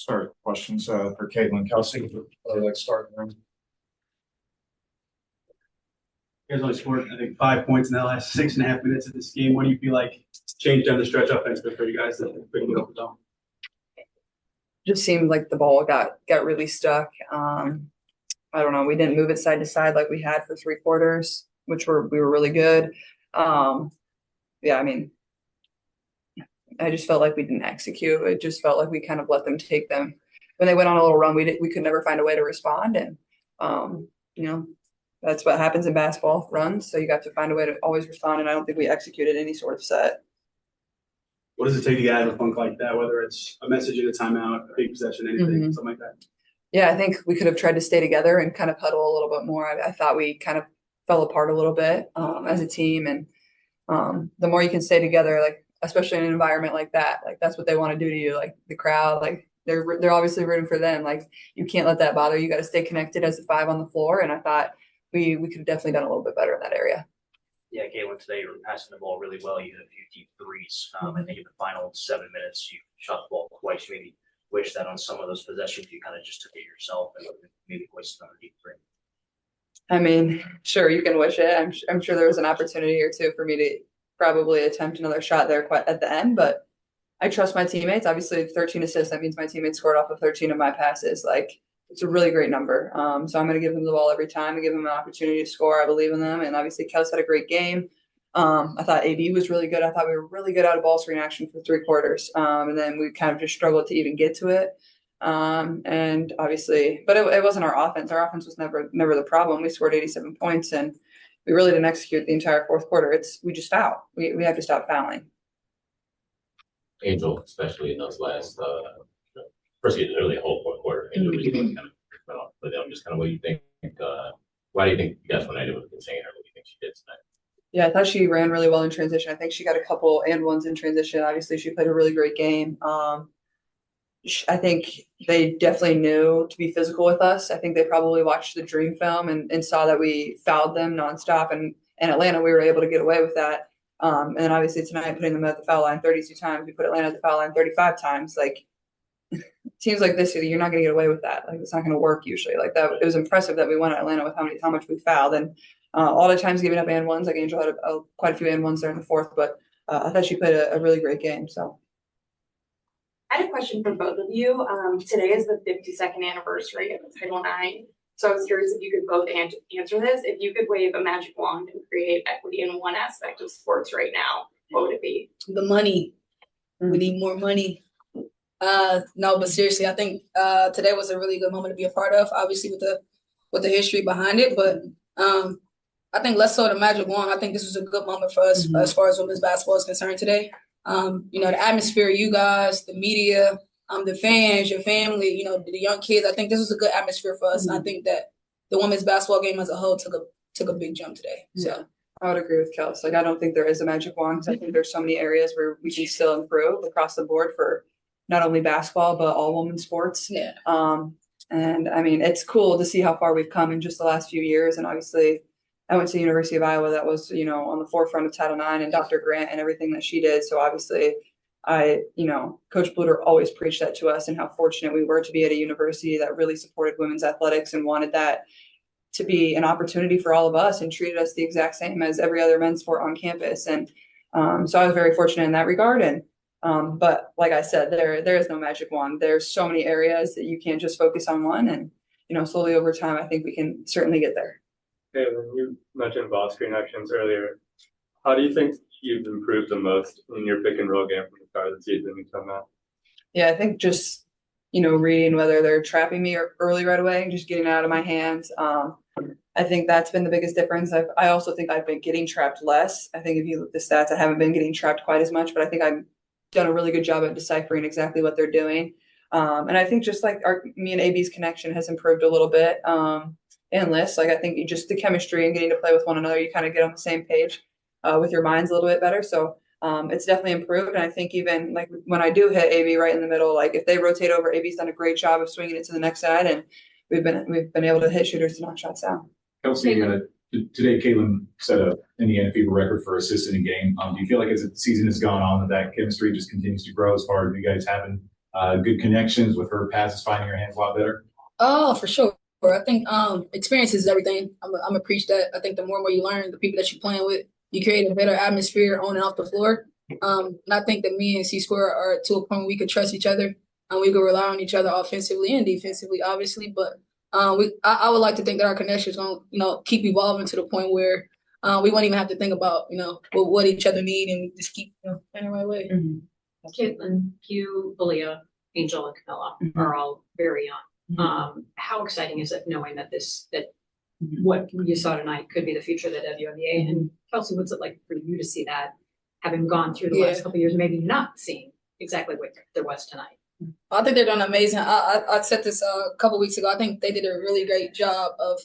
Start questions for Caitlin. Kelsey, let's start. You guys only scored, I think, 5 points in the last 6.5 minutes of this game. What do you feel like changed down the stretch offensively for you guys that couldn't get over the zone? Just seemed like the ball got really stuck. I don't know. We didn't move it side to side like we had for 3 quarters, which we were really good. Yeah, I mean, I just felt like we didn't execute. It just felt like we kind of let them take them. When they went on a little run, we could never find a way to respond. And, you know, that's what happens in basketball runs. So you got to find a way to always respond. And I don't think we executed any sort of set. What does it take to get out of a funk like that, whether it's a message in a timeout, a big possession, anything, something like that? Yeah, I think we could have tried to stay together and kind of huddle a little bit more. I thought we kind of fell apart a little bit as a team. And the more you can stay together, like, especially in an environment like that, like that's what they want to do to you. Like the crowd, like they're obviously rooting for them. Like you can't let that bother you. You got to stay connected as a 5 on the floor. And I thought we could have definitely done a little bit better in that area. Yeah, Caitlin, today you were passing the ball really well. You had a few deep threes. I think in the final 7 minutes, you shot the ball twice. You maybe wish that on some of those possessions you kind of just took it yourself and maybe wasted another deep three. I mean, sure, you can wish it. I'm sure there was an opportunity or two for me to probably attempt another shot there quite at the end, but I trust my teammates. Obviously, 13 assists, that means my teammates scored off of 13 of my passes. Like, it's a really great number. So I'm going to give them the ball every time and give them an opportunity to score. I believe in them. And obviously, Kelsey had a great game. I thought AB was really good. I thought we were really good out of ball screen action for 3 quarters. And then we kind of just struggled to even get to it. And obviously, but it wasn't our offense. Our offense was never the problem. We scored 87 points and we really didn't execute the entire 4th quarter. We just foul. We have to stop fouling. Angel, especially in those last, first early whole 4th quarter, Angel really kind of went off for them. Just kind of what do you think? Why do you think you guys were not able to contain her? What do you think she did tonight? Yeah, I thought she ran really well in transition. I think she got a couple and ones in transition. Obviously, she played a really great game. I think they definitely knew to be physical with us. I think they probably watched the Dream film and saw that we fouled them nonstop. And in Atlanta, we were able to get away with that. And then obviously tonight, putting them at the foul line 32 times, we put Atlanta at the foul line 35 times. Like, teams like this, you're not going to get away with that. Like, it's not going to work usually. Like that, it was impressive that we won at Atlanta with how much we fouled. And all the times giving up and ones, like Angel had quite a few and ones there in the 4th, but I thought she played a really great game. So. I had a question for both of you. Today is the 52nd anniversary of Title IX. So I was curious if you could both answer this. If you could wave a magic wand and create equity in one aspect of sports right now, what would it be? The money. We need more money. No, but seriously, I think today was a really good moment to be a part of, obviously with the history behind it. But I think less so the magic wand. I think this was a good moment for us as far as women's basketball is concerned today. The atmosphere, you guys, the media, the fans, your family, the young kids. I think this was a good atmosphere for us. And I think that the women's basketball game as a whole took a big jump today. So I would agree with Kels. Like, I don't think there is a magic wand because I think there's so many areas where we can still improve across the board for not only basketball, but all women's sports. Yeah. And I mean, it's cool to see how far we've come in just the last few years. And obviously, I went to the University of Iowa that was, on the forefront of Title IX and Dr. Grant and everything that she did. So obviously Coach Bluter always preached that to us and how fortunate we were to be at a university that really supported women's athletics and wanted that to be an opportunity for all of us and treated us the exact same as every other men's sport on campus. And so I was very fortunate in that regard. And but like I said, there is no magic wand. There's so many areas that you can't just focus on one. And, slowly over time, I think we can certainly get there. Hey, when you mentioned ball screen actions earlier, how do you think you've improved the most in your pick and roll game from the start of the season until now? Yeah, I think just, reading whether they're trapping me early right away and just getting it out of my hands. I think that's been the biggest difference. I also think I've been getting trapped less. I think if you look at the stats, I haven't been getting trapped quite as much, but I think I've done a really good job at deciphering exactly what they're doing. And I think just like me and AB's connection has improved a little bit. And Liz, I think just the chemistry and getting to play with one another, you kind of get on the same page with your minds a little bit better. So it's definitely improved. And I think even like when I do hit AB right in the middle, like if they rotate over, AB's done a great job of swinging it to the next side. And we've been able to hit shooters to knock shots down. Kelsey, today Caitlin set an Indiana FIBA record for assists in a game. Do you feel like as the season has gone on that chemistry just continues to grow as far as you guys having good connections with her passes, finding her hands a lot better? Oh, for sure. I think experience is everything. I'm gonna preach that. I think the more and more you learn, the people that you're playing with, you create a better atmosphere on and off the floor. And I think that me and C Square are to a point where we could trust each other and we could rely on each other offensively and defensively, obviously. But I would like to think that our connection is gonna, keep evolving to the point where we won't even have to think about, what each other need, and we just keep, in the right way. Caitlin, Hugh, Aaliyah, Angel, and Camilla are all very young. How exciting is it knowing that what you saw tonight could be the future of the WNBA? And Kelsey, what's it like for you to see that, having gone through the last couple of years, maybe not seeing exactly what there was tonight? I think they're doing amazing. I said this a couple weeks ago. I think they did a really great job of,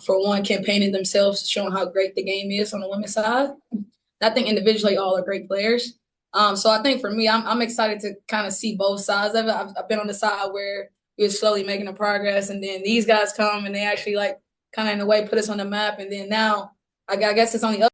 for one, campaigning themselves, showing how great the game is on the women's side. I think individually all are great players. So I think for me, I'm excited to kind of see both sides of it. I've been on the side where we're slowly making the progress, and then these guys come and they actually kind of in a way put us on the map. And then now I guess it's on the other